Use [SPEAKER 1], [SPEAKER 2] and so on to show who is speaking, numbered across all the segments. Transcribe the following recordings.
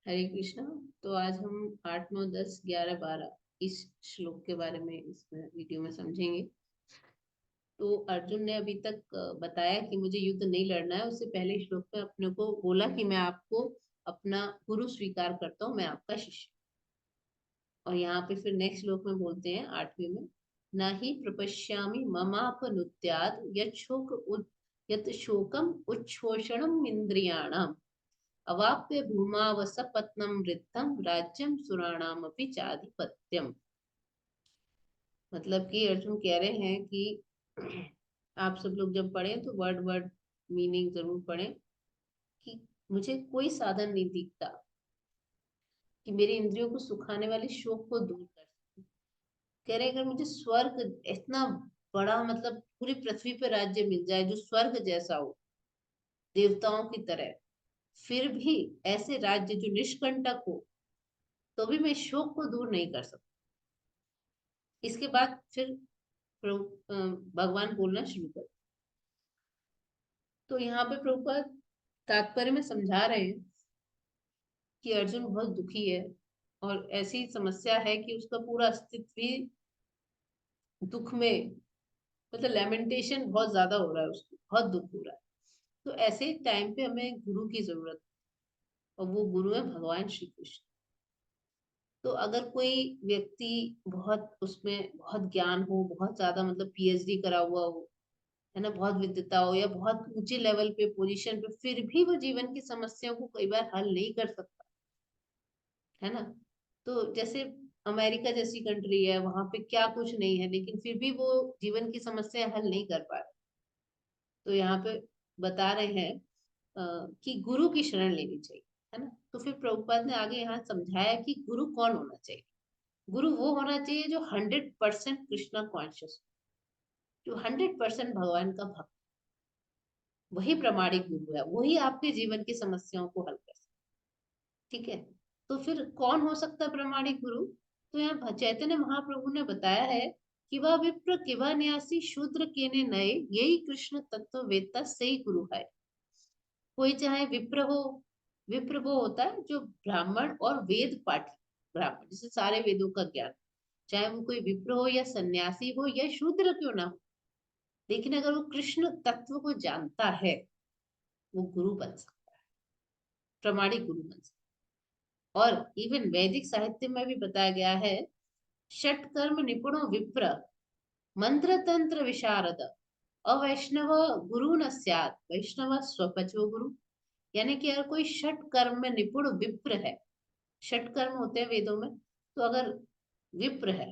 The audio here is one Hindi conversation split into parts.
[SPEAKER 1] हरे कृष्णा। तो आज हम 8, 9, 10, 11, 12 इस श्लोक के बारे में इसमें वीडियो में समझेंगे। तो अर्जुन ने अभी तक बताया कि मुझे युद्ध नहीं लड़ना है। उससे पहले श्लोक में अपने को बोला कि मैं आपको अपना गुरु स्वीकार करता हूँ, मैं आपका शिष्य। और यहाँ पे फिर नेक्स्ट श्लोक में बोलते हैं 8वें में, न ही प्रपश्यामि ममापनुद्यात् यत् शोकम उच्छोषणम इंद्रियाणाम अवाप्य भूमावसपत्नम वृद्धम राज्यम सुराणामपि चाधिपत्यम। मतलब कि अर्जुन कह रहे हैं कि आप सब लोग जब पढ़ें तो वर्ड वर्ड मीनिंग जरूर पढ़ें कि मुझे कोई साधन नहीं दिखता कि मेरी इंद्रियों को सुखाने वाले शोक को दूर कर सके। कह रहे हैं, अगर मुझे स्वर्ग इतना बड़ा, मतलब पूरी पृथ्वी पर राज्य मिल जाए जो स्वर्ग जैसा हो, देवताओं की तरह, फिर भी ऐसे राज्य जो निष्कंटक हो, तो भी मैं शोक को दूर नहीं कर सकता। इसके बाद फिर भगवान बोलना शुरू कर। तो यहाँ पे प्रभुपाद तात्पर्य में समझा रहे हैं कि अर्जुन बहुत दुखी है और ऐसी समस्या है कि उसका पूरा अस्तित्व ही दुख में, मतलब लेमेंटेशन बहुत ज्यादा हो रहा है, उसको बहुत दुख हो रहा है। तो ऐसे टाइम पे हमें गुरु की जरूरत है, और वो गुरु है भगवान श्री कृष्ण। तो अगर कोई व्यक्ति बहुत उसमें बहुत ज्ञान हो, बहुत ज्यादा मतलब पीएचडी करा हुआ हो, है ना, बहुत विद्वता हो या बहुत ऊंचे लेवल पे पोजीशन पे, फिर भी वो जीवन की समस्याओं को कई बार हल नहीं कर सकता, है ना। तो जैसे अमेरिका जैसी कंट्री है, वहां पे क्या कुछ नहीं है, लेकिन फिर भी वो जीवन की समस्या हल नहीं कर पा रहे। तो यहाँ पे बता रहे हैं कि गुरु की शरण लेनी चाहिए, है ना। तो फिर प्रभुपाद ने आगे यहाँ समझाया कि गुरु कौन होना चाहिए। गुरु वो होना चाहिए जो 100% कृष्णा कॉन्शियस, जो 100% भगवान का भक्त, वही प्रामाणिक गुरु है, वही आपके जीवन की समस्याओं को हल कर सकता है। ठीक है। तो फिर कौन हो सकता है प्रामाणिक गुरु? तो यहाँ चैतन्य महाप्रभु ने बताया है कि वह विप्र किवा न्यासी शूद्र केने नए, यही कृष्ण तत्व वेत्ता सही गुरु है। कोई चाहे विप्र हो, विप्र वो होता है जो ब्राह्मण और वेद पाठी, ब्राह्मण जिसे सारे वेदों का ज्ञान, चाहे वो कोई विप्र हो या सन्यासी हो या शूद्र क्यों ना हो, लेकिन अगर वो कृष्ण तत्व को जानता है, वो गुरु बन सकता है, प्रामाणिक गुरु बन सकता है। और इवन वैदिक साहित्य में भी बताया गया है, षट कर्म निपुणो विप्र मंत्र तंत्र विशारद अवैष्णव गुरु न स्यात् वैष्णव स्वपचो गुरु। यानी कि अगर कोई षट कर्म में निपुण विप्र है, षट कर्म होते हैं वेदों में, तो अगर विप्र है,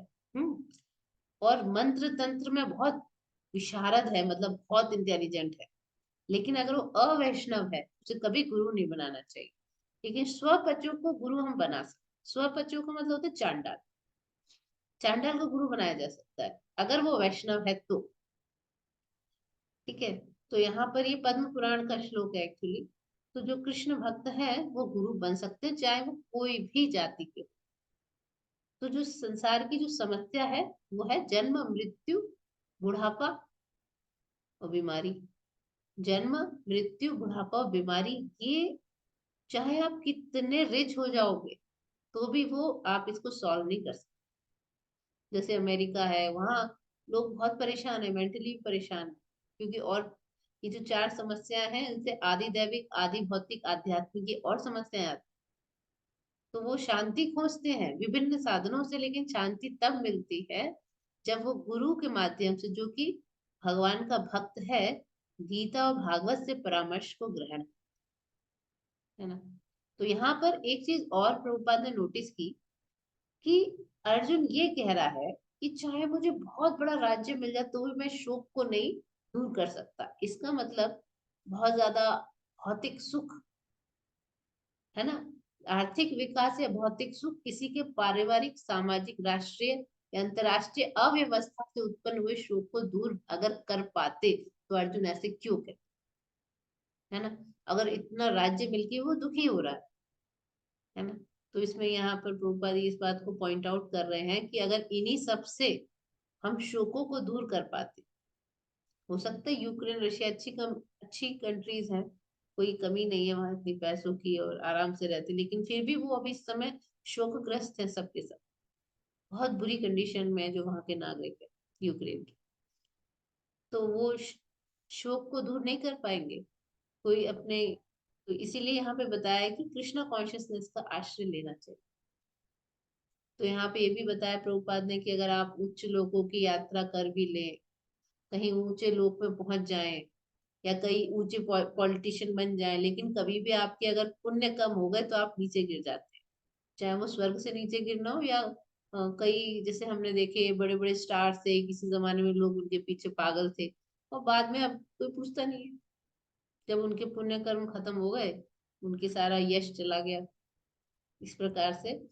[SPEAKER 1] और मंत्र तंत्र में बहुत विशारद है, मतलब बहुत इंटेलिजेंट है, लेकिन अगर वो अवैष्णव है, उसे कभी गुरु नहीं बनाना चाहिए। लेकिन स्वपचों को गुरु हम बना सकते। स्वपचों का मतलब होता है चांडाल, चांडाल को गुरु बनाया जा सकता है अगर वो वैष्णव है तो। ठीक है। तो यहाँ पर ये पद्म पुराण का श्लोक है एक्चुअली। तो जो कृष्ण भक्त है वो गुरु बन सकते हैं, चाहे वो कोई भी जाति के हो। तो जो संसार की जो समस्या है वो है जन्म मृत्यु बुढ़ापा और बीमारी। जन्म मृत्यु बुढ़ापा और बीमारी, ये चाहे आप कितने रिच हो जाओगे तो भी वो आप इसको सॉल्व नहीं कर सकते। जैसे अमेरिका है, वहाँ लोग बहुत परेशान है, मेंटली परेशान है, क्योंकि और ये जो 4 समस्याएं हैं, इनसे आदि दैविक आदि भौतिक आध्यात्मिक ये और समस्याएं आती। तो वो शांति खोजते हैं विभिन्न साधनों से, लेकिन शांति तब मिलती है जब वो गुरु के माध्यम से, जो कि भगवान का भक्त है, गीता और भागवत से परामर्श को ग्रहण, है ना। तो यहाँ पर एक चीज और प्रभुपाद ने नोटिस की कि अर्जुन ये कह रहा है कि चाहे मुझे बहुत बड़ा राज्य मिल जाए तो भी मैं शोक को नहीं दूर कर सकता। इसका मतलब बहुत ज्यादा भौतिक सुख, है ना, आर्थिक विकास या भौतिक सुख किसी के पारिवारिक सामाजिक राष्ट्रीय या अंतरराष्ट्रीय अव्यवस्था से उत्पन्न हुए शोक को दूर अगर कर पाते तो अर्जुन ऐसे क्यों कहते, है ना। अगर इतना राज्य मिलके वो दुखी हो रहा है ना। तो इसमें यहाँ पर प्रभुपाद इस बात को पॉइंट आउट कर रहे हैं कि अगर इन्हीं सब से हम शोकों को दूर कर पाते, हो सकता है यूक्रेन रशिया अच्छी कंट्रीज हैं, कोई कमी नहीं है वहां इतनी पैसों की और आराम से रहते, लेकिन फिर भी वो अभी इस समय शोकग्रस्त है सबके सब। बहुत बुरी कंडीशन में है जो वहां के नागरिक है यूक्रेन के। तो वो शोक को दूर नहीं कर पाएंगे कोई अपने। तो इसीलिए यहाँ पे बताया है कि कृष्णा कॉन्शियसनेस का आश्रय लेना चाहिए। तो यहाँ पे ये भी बताया प्रभुपाद ने कि अगर आप उच्च लोकों की यात्रा कर भी लें, कहीं ऊंचे लोक में पहुंच जाएं, या कई ऊंचे पॉलिटिशियन बन जाएं, लेकिन कभी भी आपके अगर पुण्य कम हो गए तो आप नीचे गिर जाते हैं। चाहे वो स्वर्ग से नीचे गिरना हो, या कई जैसे हमने देखे बड़े बड़े स्टार्स थे किसी जमाने में, लोग उनके पीछे पागल थे और बाद में अब कोई पूछता नहीं है। जब उनके पुण्य कर्म खत्म हो गए, उनकी सारा यश चला गया। इस प्रकार से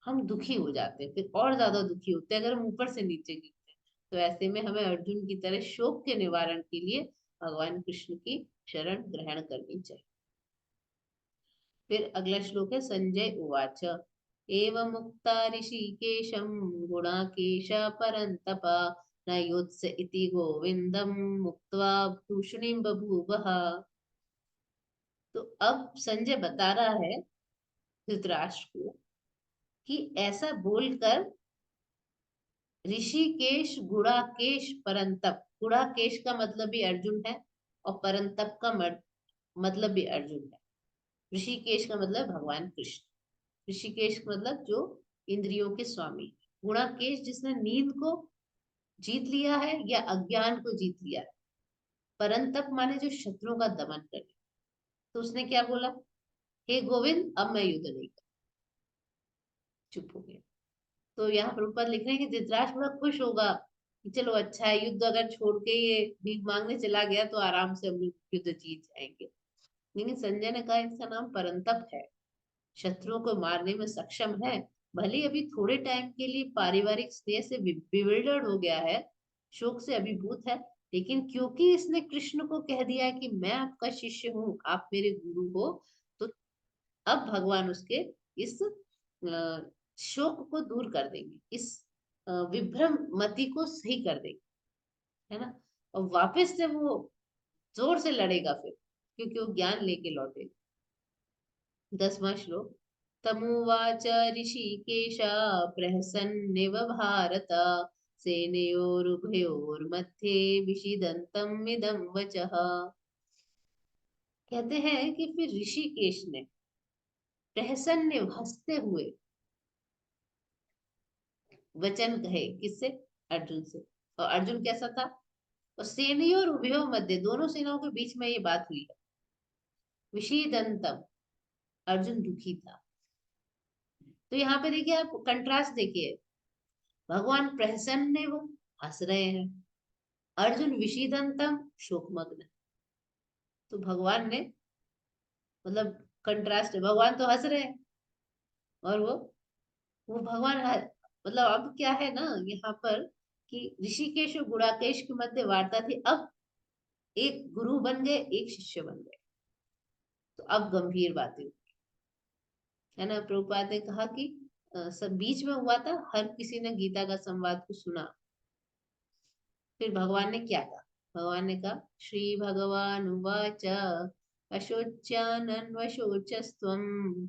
[SPEAKER 1] हम दुखी हो जाते हैं, फिर और ज्यादा दुखी होते हैं अगर हम ऊपर से नीचे गिरते हैं। तो ऐसे में हमें अर्जुन की तरह शोक के निवारण के लिए भगवान कृष्ण की शरण ग्रहण करनी चाहिए। फिर अगला श्लोक है संजय उवाच एवं मुक्ता ऋषिकेशं गुणाकेश परन्तप न योत्स इति गोविंदम मुक्त्वा भूषणिं बभूवः। तो अब संजय बता रहा है धृतराष्ट्र को कि ऐसा बोलकर ऋषिकेश गुड़ाकेश परंतप, गुड़ाकेश का मतलब भी अर्जुन है और परंतप का मतलब भी अर्जुन है। ऋषिकेश का मतलब भगवान कृष्ण। ऋषिकेश का मतलब जो इंद्रियों के स्वामी। गुणाकेश जिसने नींद को जीत लिया है या अज्ञान को जीत लिया है। परंतप माने जो शत्रुओं का दमन करे। तो उसने क्या बोला, हे गोविंद अब मैं युद्ध नहीं कर, चुप हो गया। तो यहाँ प्रभुपाद लिख रहे हैं कि धृतराष्ट्र बड़ा खुश होगा कि चलो अच्छा है, युद्ध अगर छोड़ के ये भीख मांगने चला गया तो आराम से हम लोग युद्ध जीत जाएंगे। लेकिन संजय ने कहा इसका नाम परंतप है, शत्रुओं को मारने में सक्षम है। भले अभी थोड़े टाइम के लिए पारिवारिक स्नेह से बिविल्डर्ड हो गया है, शोक से अभिभूत है, लेकिन क्योंकि इसने कृष्ण को कह दिया है कि मैं आपका शिष्य हूँ, आप मेरे गुरु हो, तो अब भगवान उसके इस शोक को दूर कर देंगे, इस विभ्रम मति को सही कर देंगे, है ना। और वापस से वो जोर से लड़ेगा फिर, क्योंकि वो ज्ञान लेके लौटेगा। 10वां श्लोक तमुवाच ऋषिकेश प्रहसन्निव भारत सेनयोरुभयोर्मध्ये विषीदन्तम् इदं वचः। कहते हैं कि फिर ऋषिकेश ने प्रहसन्न हंसते हुए वचन कहे, किससे, अर्जुन से। और अर्जुन कैसा था, और सेनयों और उभयोर मध्य, दोनों सेनाओं के बीच में ये बात हुई है। विषीदंतम, अर्जुन दुखी था। तो यहाँ पे देखिए आप कंट्रास्ट देखिए, भगवान प्रसन्न है, वो हंस रहे हैं, अर्जुन विषीदंतम शोकमग्न। तो भगवान ने मतलब कंट्रास्ट है, भगवान तो हंस रहे हैं और वो भगवान मतलब अब क्या है ना यहाँ पर कि ऋषिकेश और गुड़ाकेश के मध्य वार्ता थी, अब एक गुरु बन गए, एक शिष्य बन गए। तो अब गंभीर बातें हुई, है ना। प्रभुपाद ने कहा कि सब बीच में हुआ था, हर किसी ने गीता का संवाद को सुना। फिर भगवान ने क्या कहा, भगवान ने कहा श्री भगवान उवाच अशोच्यानन्वशोचस्त्वं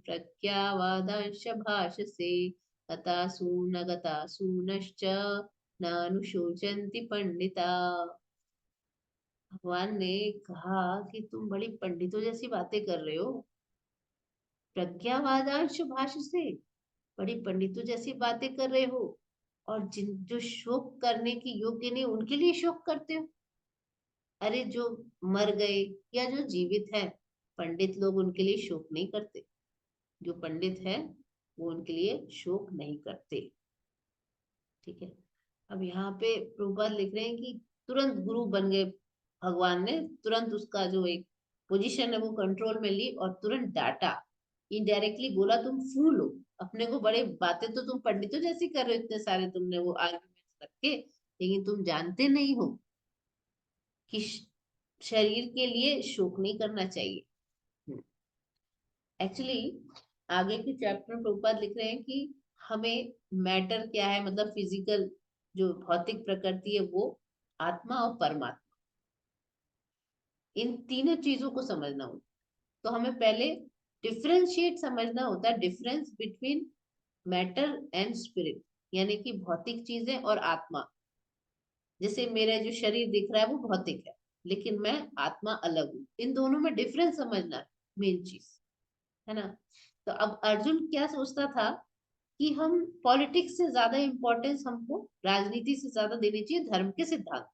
[SPEAKER 1] प्रज्ञावादांश भाषसे गतासु न गतासु नश्च नानुशोचन्ति पंडिता। भगवान ने कहा कि तुम बड़ी पंडितों जैसी बातें कर रहे हो, प्रज्ञावादांश भाषसे, बड़ी पंडितों जैसी बातें कर रहे हो, और जिन जो शोक करने की योग्य नहीं उनके लिए शोक करते हो। अरे जो मर गए या जो जीवित है, पंडित लोग उनके लिए शोक नहीं करते। जो पंडित है वो उनके लिए शोक नहीं करते, ठीक है। अब यहाँ पे प्रभुपाद लिख रहे हैं कि तुरंत गुरु बन गए भगवान ने, तुरंत उसका जो एक पोजीशन है वो कंट्रोल में ली और तुरंत डांटा, इनडायरेक्टली बोला तुम फूल हो, अपने को बड़े बातें तो तुम पंडितों जैसी कर रहे हो, इतने सारे तुमने वो आर्ग्यूमेंट्स रखे, लेकिन तुम जानते नहीं हो कि शरीर के लिए शोक नहीं करना चाहिए। एक्चुअली आगे के चैप्टर में प्रभुपाद लिख रहे हैं कि हमें मैटर क्या है, मतलब फिजिकल जो भौतिक प्रकृति है वो, आत्मा और परमात्मा, इन तीनों चीजों को समझना होगा। तो हमें पहले डिफरेंशिएट समझना होता है, difference between matter and spirit, यानी कि भौतिक चीजें और आत्मा। जैसे मेरा जो शरीर दिख रहा है वो भौतिक है, लेकिन मैं आत्मा अलग हूँ, इन दोनों में डिफरेंस समझना है मेन चीज, है ना। तो अब अर्जुन क्या सोचता था कि हम पॉलिटिक्स से ज्यादा इंपॉर्टेंस हमको राजनीति से ज्यादा देनी चाहिए धर्म के सिद्धांत,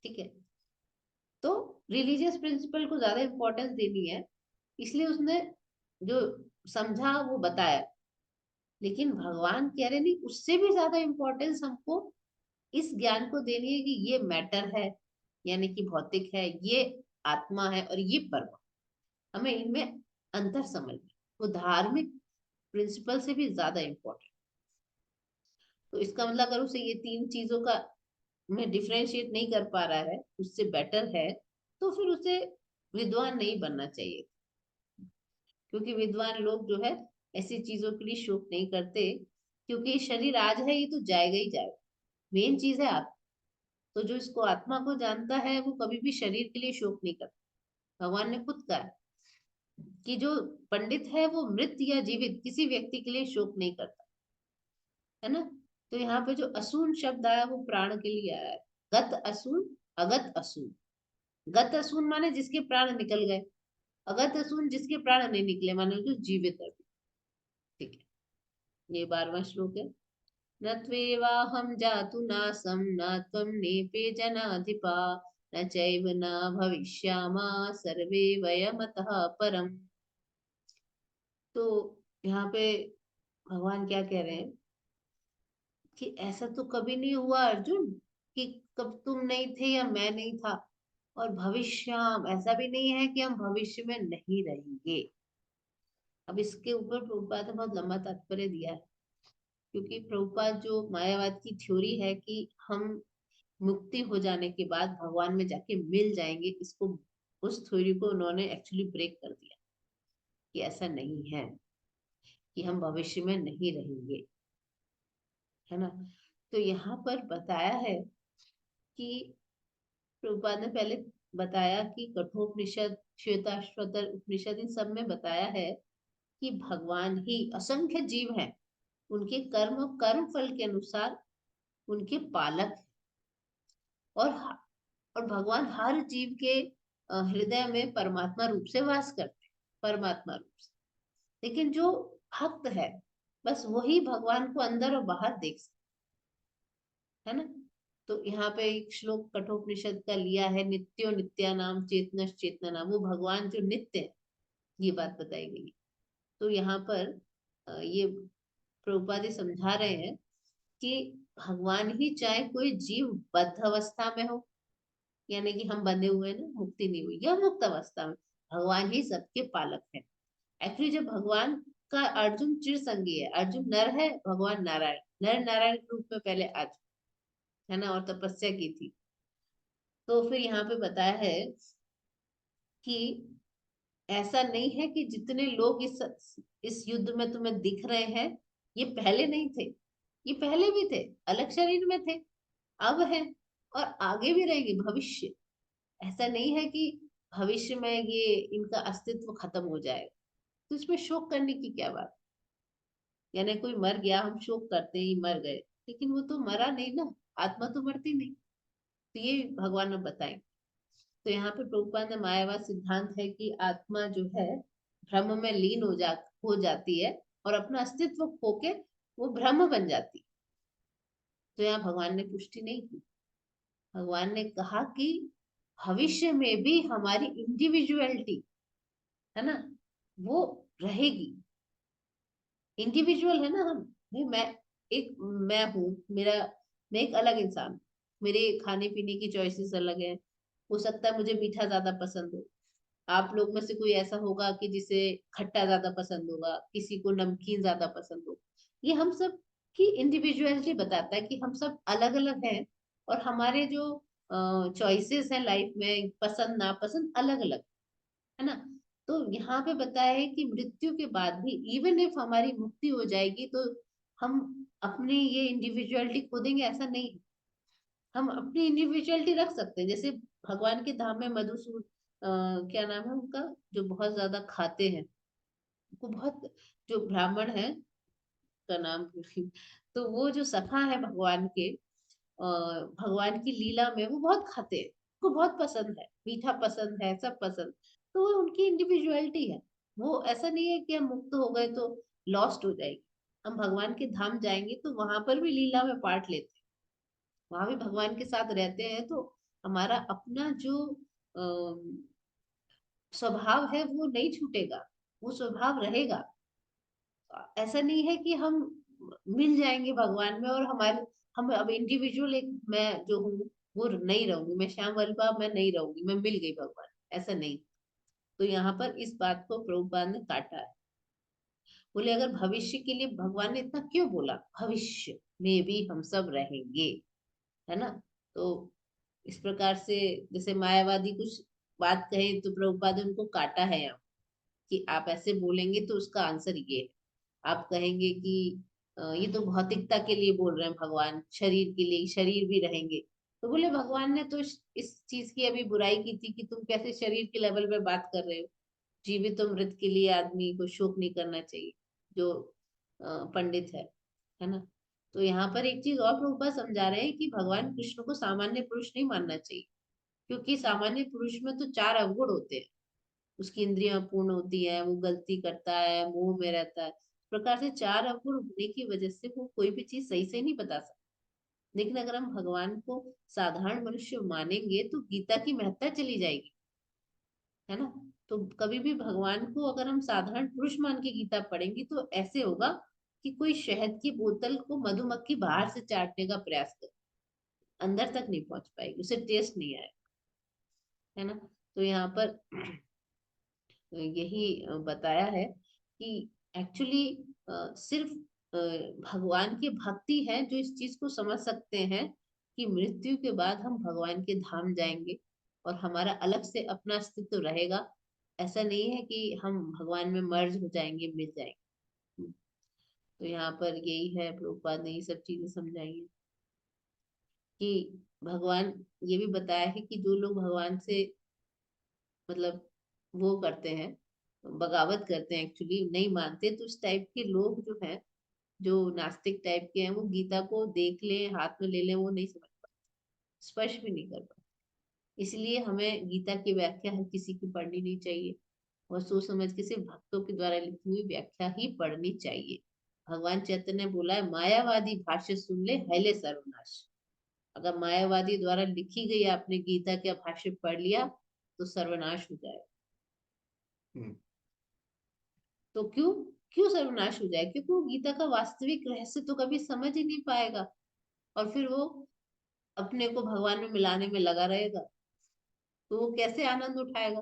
[SPEAKER 1] ठीक है। तो रिलीजियस प्रिंसिपल को ज्यादा इंपॉर्टेंस देनी है, इसलिए उसने जो समझा वो बताया। लेकिन भगवान कह रहे नहीं, उससे भी ज्यादा इंपॉर्टेंस हमको इस ज्ञान को देनी है कि ये मैटर है, यानी कि भौतिक है, ये आत्मा है, और ये परम। हमें इनमें अंतर समझना, वो धार्मिक प्रिंसिपल से भी ज्यादा इंपॉर्टेंट। तो इसका मतलब अगर उसे ये तीन चीजों का में डिफरेंशिएट नहीं कर पा रहा है, उससे बेटर है, तो फिर उसे विद्वान नहीं बनना चाहिए। क्योंकि विद्वान लोग जो है ऐसी चीजों के लिए शोक नहीं करते, क्योंकि शरीर आज है, ये तो जाएगा ही जाएगा। मेन चीज है आत्मा। तो जो इसको आत्मा को जानता है वो कभी भी शरीर के लिए शोक नहीं करता। भगवान ने खुद कहा है कि जो पंडित है वो मृत या जीवित किसी व्यक्ति के लिए शोक नहीं करता, है ना। तो यहाँ पे जो असून शब्द आया वो प्राण के लिए आया है। गत असून, अगत असून। गत असून माने जिसके प्राण निकल गए, अगत असून जिसके प्राण नहीं निकले माने जो जीवित है, ठीक है। ये 12वां श्लोक है। न त्वेवाहं जातु नासं न त्वं नेपे जनाधिपा न चैव न भविष्यामः सर्वे वयमतः परम्। तो यहाँ पे भगवान क्या कह रहे हैं कि ऐसा तो कभी नहीं हुआ अर्जुन, कि कब तुम नहीं थे या मैं नहीं था, और भविष्याम ऐसा भी नहीं है कि हम भविष्य में नहीं रहेंगे। अब इसके ऊपर प्रभुपाद ने बहुत लंबा तात्पर्य दिया है, क्योंकि प्रभुपाद जो मायावाद की थ्योरी है कि हम मुक्ति हो जाने के बाद भगवान में जाके मिल जाएंगे, इसको उस थ्योरी को उन्होंने एक्चुअली ब्रेक कर दिया कि ऐसा नहीं है, कि हम भविष्य में नहीं रहेंगे, है ना। तो यहाँ पर बताया है कि प्रभुपाद ने पहले बताया कि कठोपनिषद, श्वेताश्वतर उपनिषद, इन सब में बताया है कि भगवान ही असंख्य जीव हैं, उनके कर्म और कर्म फल के अनुसार उनके पालक हैं। और और भगवान हर जीव के हृदय में परमात्मा रूप से वास करते हैं, परमात्मा रूप से। लेकिन जो भक्त है बस वही भगवान को अंदर और बाहर देख सकते, है ना। तो यहाँ पे एक श्लोक कठोपनिषद का लिया है, नित्यो नित्या नाम चेतनश चेतना नाम, वो भगवान जो नित्य है, ये बात बताई गई है। तो यहाँ पर ये प्रभुपाद जी समझा रहे हैं कि भगवान ही चाहे कोई जीव बद्ध अवस्था में हो, यानी कि हम बंधे हुए ना, मुक्ति नहीं हुई, या मुक्त अवस्था में, भगवान ही सबके पालक है। एक्चुअली जब भगवान का अर्जुन चिर संगी है, अर्जुन नर है, भगवान नारायण नर नारायण के रूप में पहले आ चुके, है ना, और तपस्या की थी। तो फिर यहाँ पे बताया है कि ऐसा नहीं है कि जितने लोग इस युद्ध में तुम्हें दिख रहे हैं ये पहले नहीं थे, ये पहले भी थे, अलग शरीर में थे, अब है, और आगे भी रहेंगे भविष्य। ऐसा नहीं है कि भविष्य में ये इनका अस्तित्व खत्म हो जाएगा। तो इसमें शोक करने की क्या बात, यानी कोई मर गया हम शोक करते ही मर गए, लेकिन वो तो मरा नहीं ना, आत्मा तो मरती नहीं। तो ये भगवान ने बताए। तो यहाँ पे प्रभुपाद ने मायावाद सिद्धांत है कि आत्मा जो है ब्रह्म में लीन हो जाती है, और अपना अस्तित्व खो के वो ब्रह्म बन जाती है। तो यहाँ भगवान ने पुष्टि नहीं की, भगवान ने कहा कि भविष्य में भी हमारी इंडिविजुअलिटी, है ना, वो रहेगी। इंडिविजुअल है ना हम, नहीं मैं एक, मैं हूँ, मेरा, मैं एक अलग इंसान हूँ। मेरे खाने पीने की चॉइसेस अलग है, हो सकता है मुझे मीठा ज्यादा पसंद हो, आप लोग में से कोई ऐसा होगा कि जिसे खट्टा ज्यादा पसंद होगा, किसी को नमकीन ज्यादा पसंद हो। ये हम सब की इंडिविजुअलिटी बताता है कि हम सब अलग अलग हैं, और हमारे जो चॉइसेस हैं लाइफ में, पसंद नापसंद अलग अलग, है ना। तो यहाँ पे बताया है कि मृत्यु के बाद भी इवन इफ हमारी मुक्ति हो जाएगी तो हम अपनी ये इंडिविजुअलिटी खो देंगे, ऐसा नहीं। हम अपनी इंडिविजुअलिटी रख सकते हैं, जैसे भगवान के धाम में क्या नाम है उनका, जो बहुत ज्यादा खाते हैं, उनको बहुत, जो ब्राह्मण है, का नाम भूल गई। तो वो जो सखा है भगवान के, भगवान की लीला में वो बहुत खाते हैं, उनको बहुत पसंद है, मीठा पसंद है, सब पसंद। तो वो उनकी इंडिविजुअलिटी है। वो ऐसा नहीं है कि हम मुक्त हो गए तो लॉस्ट हो जाएगी। हम भगवान के धाम जाएंगे तो वहां पर भी लीला में पार्ट लेते हैं, वहां भी भगवान के साथ रहते हैं। तो हमारा अपना जो स्वभाव है वो नहीं छूटेगा, वो स्वभाव रहेगा। ऐसा नहीं है कि हम मिल जाएंगे भगवान में और हमारे, हम अब इंडिविजुअल एक मैं जो हूँ वो नहीं रहूंगी, मैं श्याम वल्लभा मैं नहीं रहूंगी, मैं मिल गई भगवान, ऐसा नहीं। तो यहाँ पर इस बात को प्रभुपाद ने काटा है। बोले अगर भविष्य के लिए भगवान ने इतना क्यों बोला, भविष्य में भी हम सब रहेंगे, है ना। तो इस प्रकार से, जैसे मायावादी कुछ बात कहे तो प्रभुपाद ने उनको काटा है यहाँ, कि आप ऐसे बोलेंगे तो उसका आंसर ये है। आप कहेंगे कि ये तो भौतिकता के लिए बोल रहे हैं भगवान, शरीर के लिए, शरीर भी रहेंगे। तो बोले भगवान ने तो इस चीज की अभी बुराई की थी कि तुम कैसे शरीर के लेवल पे बात कर रहे हो। जीवित और मृत के लिए आदमी को शोक नहीं करना चाहिए, जो पंडित है ना। तो यहाँ पर एक चीज और प्रभुपाद समझा रहे हैं कि भगवान कृष्ण को सामान्य पुरुष नहीं मानना चाहिए, क्योंकि सामान्य पुरुष में तो चार अवगुण होते हैं। उसकी इंद्रियां पूर्ण होती है, वो गलती करता है, मोह में रहता है, इस प्रकार से चार अवगुण होने की वजह से वो कोई भी चीज सही से नहीं बता सकता। लेकिन अगर हम भगवान को साधारण मनुष्य मानेंगे तो गीता की महत्ता चली जाएगी, है ना। तो कभी भी भगवान को अगर हम साधारण पुरुष मान के गीता पढ़ेंगे तो ऐसे होगा कि कोई शहद की बोतल को मधुमक्खी बाहर से चाटने का प्रयास करे, अंदर तक नहीं पहुंच पाएगी, उसे टेस्ट नहीं आएगा, है ना। तो यहाँ पर यही बताया है कि एक्चुअली सिर्फ भगवान की भक्ति है जो इस चीज को समझ सकते हैं कि मृत्यु के बाद हम भगवान के धाम जाएंगे और हमारा अलग से अपना अस्तित्व रहेगा। ऐसा नहीं है कि हम भगवान में मर्ज हो जाएंगे, मिल जाएंगे। तो यहाँ पर यही है, प्रभुपाद ने ये सब चीजें समझाई हैं कि भगवान, ये भी बताया है कि जो लोग भगवान से मतलब वो करते हैं, बगावत करते हैं, एक्चुअली नहीं मानते, तो इस टाइप के लोग जो हैं, जो नास्तिक टाइप के हैं, वो गीता को देख लें, हाथ में ले लें, वो नहीं समझ पाते, स्पर्श भी नहीं कर पाते। इसलिए हमें गीता की व्याख्या हर किसी की पढ़नी नहीं चाहिए, और सोच समझ के सिर्फ भक्तों के द्वारा लिखी हुई व्याख्या ही पढ़नी चाहिए। भगवान चैतन्य ने बोला है, मायावादी भाष्य सुन ले हैले सर्वनाश। अगर मायावादी द्वारा लिखी गई आपने गीता का भाष्य पढ़ लिया तो सर्वनाश हो जाएगा। हम्म। तो क्यों, क्यों सर्वनाश हो जाए, क्योंकि वो गीता का वास्तविक रहस्य तो कभी समझ ही नहीं पाएगा, और फिर वो अपने को भगवान में मिलाने में लगा रहेगा। तो वो कैसे आनंद उठाएगा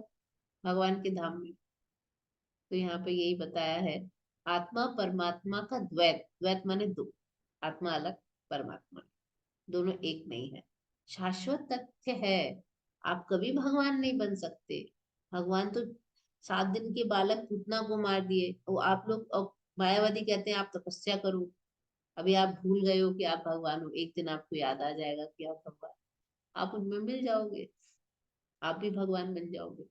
[SPEAKER 1] भगवान के धाम में। तो यहाँ पे यही बताया है, आत्मा परमात्मा का द्वैत, द्वैत माने दो, आत्मा अलग, परमात्मा, दोनों एक नहीं है। शाश्वत तथ्य है, आप कभी भगवान नहीं बन सकते। भगवान तो 7 दिन के बालक पूतना को मार दिए, वो आप लोग अब मायावादी कहते हैं आप तपस्या करो, अभी आप भूल गए हो कि आप भगवान हो, एक दिन आपको याद आ जाएगा कि आप भगवान, आप उनमें मिल जाओगे, आप भी भगवान बन जाओगे।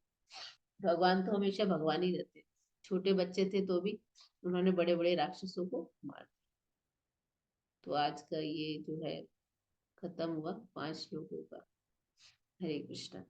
[SPEAKER 1] भगवान तो हमेशा भगवान ही रहते हैं। छोटे बच्चे थे तो भी उन्होंने बड़े बड़े राक्षसों को मार दिया। तो आज का ये जो है खत्म हुआ 5 श्लोकों का। हरे कृष्णा।